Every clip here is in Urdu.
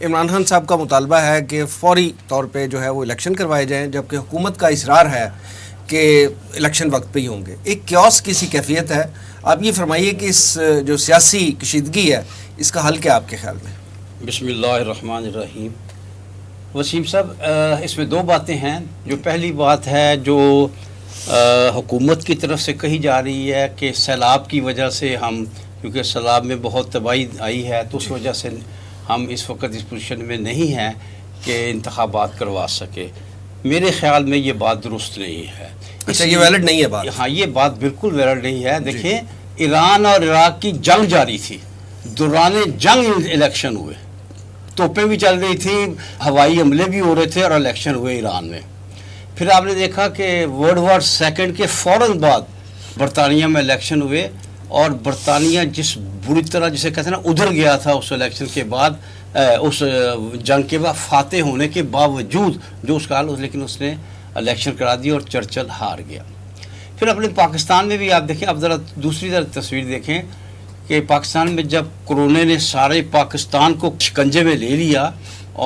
عمران خان صاحب کا مطالبہ ہے کہ فوری طور پہ جو ہے وہ الیکشن کروائے جائیں، جبکہ حکومت کا اصرار ہے کہ الیکشن وقت پہ ہی ہوں گے. ایک کیوس کی سی کیفیت ہے. آپ یہ فرمائیے کہ اس جو سیاسی کشیدگی ہے اس کا حل کیا آپ کے خیال میں؟ بسم اللہ الرحمن الرحیم. وسیم صاحب، اس میں دو باتیں ہیں. جو پہلی بات ہے جو حکومت کی طرف سے کہی جا رہی ہے کہ سیلاب کی وجہ سے ہم، کیونکہ سیلاب میں بہت تباہی آئی ہے تو اس وجہ سے ہم اس وقت اس پوزیشن میں نہیں ہیں کہ انتخابات کروا سکے. میرے خیال میں یہ بات درست نہیں ہے. اچھا، یہ ویلڈ نہیں ہے بات؟ ہاں، یہ بات بالکل ویلڈ نہیں ہے. دیکھیں، ایران اور عراق کی جنگ جاری تھی، دوران جنگ الیکشن ہوئے، توپیں بھی چل رہی تھیں، ہوائی حملے بھی ہو رہے تھے اور الیکشن ہوئے ایران میں. پھر آپ نے دیکھا کہ ورلڈ وار سیکنڈ کے فوراً بعد برطانیہ میں الیکشن ہوئے، اور برطانیہ جس بری طرح جسے کہتے ہیں نا ادھر گیا تھا اس الیکشن کے بعد، اس جنگ کے بعد فاتح ہونے کے باوجود جو اس کا حال، لیکن اس نے الیکشن کرا دی اور چرچل ہار گیا. پھر اپنے پاکستان میں بھی آپ دیکھیں، اب ذرا دوسری تصویر دیکھیں کہ پاکستان میں جب کورونا نے سارے پاکستان کو شکنجے میں لے لیا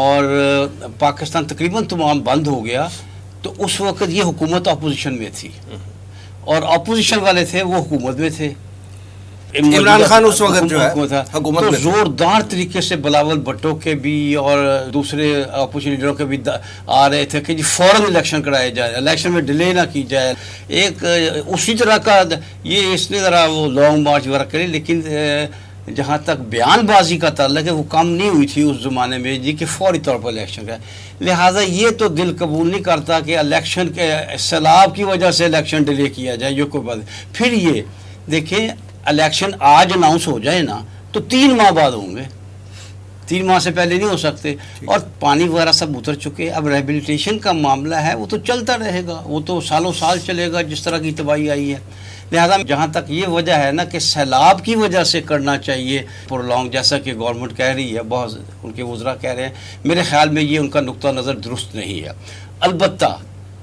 اور پاکستان تقریباً تمام بند ہو گیا، تو اس وقت یہ حکومت اپوزیشن میں تھی اور اپوزیشن والے تھے وہ حکومت میں تھے. عمران خان اس وقت جو ہے حکومت میں زوردار طریقے سے بلاول بھٹو کے بھی اور دوسرے اپوزیشن لیڈروں کے بھی آ رہے تھے کہ جی فوراً الیکشن کرایا جائے، الیکشن میں ڈیلے نہ کی جائے. ایک اسی طرح کا یہ اس نے ذرا وہ لانگ مارچ وغیرہ کرے، لیکن جہاں تک بیان بازی کا تعلق ہے وہ کم نہیں ہوئی تھی اس زمانے میں جی کہ فوری طور پر الیکشن کرے. لہٰذا یہ تو دل قبول نہیں کرتا کہ الیکشن کے سیلاب کی وجہ سے الیکشن ڈیلے کیا جائے. یہ کوئی بات نہیں. پھر یہ دیکھیں، الیکشن آج اناؤنس ہو جائے نا تو 3 ماہ بعد ہوں گے، 3 ماہ سے پہلے نہیں ہو سکتے. اور پانی وغیرہ سب اتر چکے. اب ریہیبلیٹیشن کا معاملہ ہے وہ تو چلتا رہے گا، وہ تو سالوں سال چلے گا جس طرح کی تباہی آئی ہے. لہذا جہاں تک یہ وجہ ہے نا کہ سیلاب کی وجہ سے کرنا چاہیے پرولونگ، جیسا کہ گورنمنٹ کہہ رہی ہے، بہت ان کے وزراء کہہ رہے ہیں، میرے خیال میں یہ ان کا نقطہ نظر درست نہیں ہے. البتہ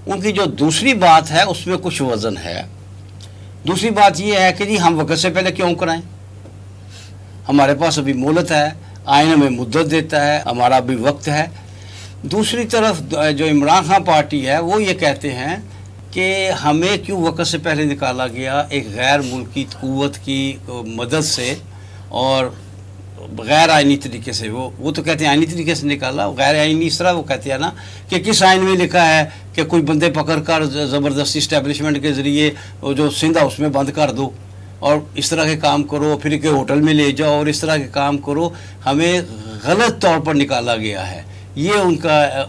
ان کی جو دوسری بات ہے اس میں کچھ وزن ہے. دوسری بات یہ ہے کہ جی ہم وقت سے پہلے کیوں کرائیں، ہمارے پاس ابھی مہلت ہے، آئین ہمیں مدت دیتا ہے، ہمارا ابھی وقت ہے. دوسری طرف جو عمران خان پارٹی ہے وہ یہ کہتے ہیں کہ ہمیں کیوں وقت سے پہلے نکالا گیا ایک غیر ملکی قوت کی مدد سے اور غیر آئینی طریقے سے. وہ تو کہتے ہیں آئینی طریقے سے نکالا، غیر آئینی اس طرح وہ کہتے ہیں نا کہ کس آئین میں لکھا ہے کہ کوئی بندے پکڑ کر زبردستی اسٹیبلشمنٹ کے ذریعے جو سندھ ہے اس میں بند کر دو اور اس طرح کے کام کرو، پھر کہ ہوٹل میں لے جاؤ اور اس طرح کے کام کرو. ہمیں غلط طور پر نکالا گیا ہے، یہ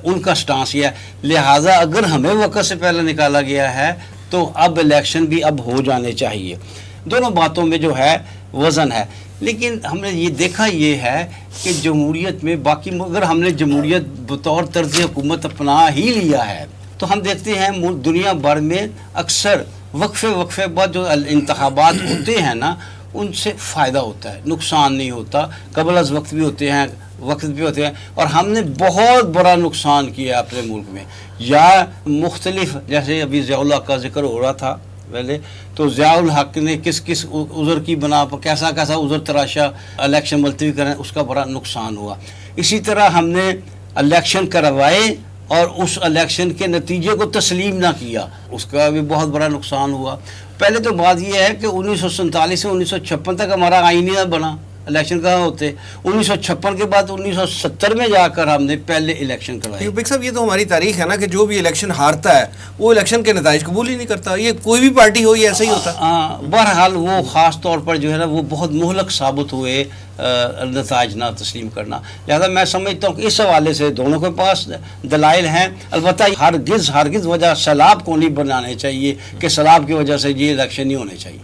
ان کا سٹانس یہ ہے. لہٰذا اگر ہمیں وقت سے پہلے نکالا گیا ہے تو اب الیکشن بھی اب ہو جانے چاہیے. دونوں باتوں میں جو ہے وزن ہے. لیکن ہم نے یہ دیکھا یہ ہے کہ جمہوریت میں باقی، اگر ہم نے جمہوریت بطور طرز حکومت اپنا ہی لیا ہے تو ہم دیکھتے ہیں دنیا بھر میں اکثر وقفے بعد جو انتخابات ہوتے ہیں نا ان سے فائدہ ہوتا ہے، نقصان نہیں ہوتا. قبل از وقت بھی ہوتے ہیں، وقت بھی ہوتے ہیں، اور ہم نے بہت بڑا نقصان کیا اپنے ملک میں. یا مختلف، جیسے ابھی ضیاء الحق کا ذکر ہو رہا تھا پہلے، تو ضیاء الحق نے کس عذر کی بنا پر کیسا عذر تراشا الیکشن ملتوی کریں، اس کا بڑا نقصان ہوا. اسی طرح ہم نے الیکشن کروائے اور اس الیکشن کے نتیجے کو تسلیم نہ کیا، اس کا بھی بہت بڑا نقصان ہوا. پہلے تو بات یہ ہے کہ 1947 سے 1956 تک ہمارا آئین ہی نہ بنا، الیکشن کہاں ہوتے. 1956 کے بعد 1970 میں جا کر ہم نے پہلے الیکشن کروائے. بگ صاحب، یہ تو ہماری تاریخ ہے نا کہ جو بھی الیکشن ہارتا ہے وہ الیکشن کے نتائج قبول ہی نہیں کرتا. یہ کوئی بھی پارٹی ہو، یہ ایسا ہی ہوتا. بہرحال وہ خاص طور پر جو ہے نا وہ بہت مہلک ثابت ہوئے نتائج نہ تسلیم کرنا. لہذا میں سمجھتا ہوں کہ اس حوالے سے دونوں کے پاس دلائل ہیں. البتہ ہرگز وجہ سیلاب کو نہیں بنانے چاہیے کہ سیلاب کی وجہ سے یہ الیکشن نہیں ہونے چاہیے.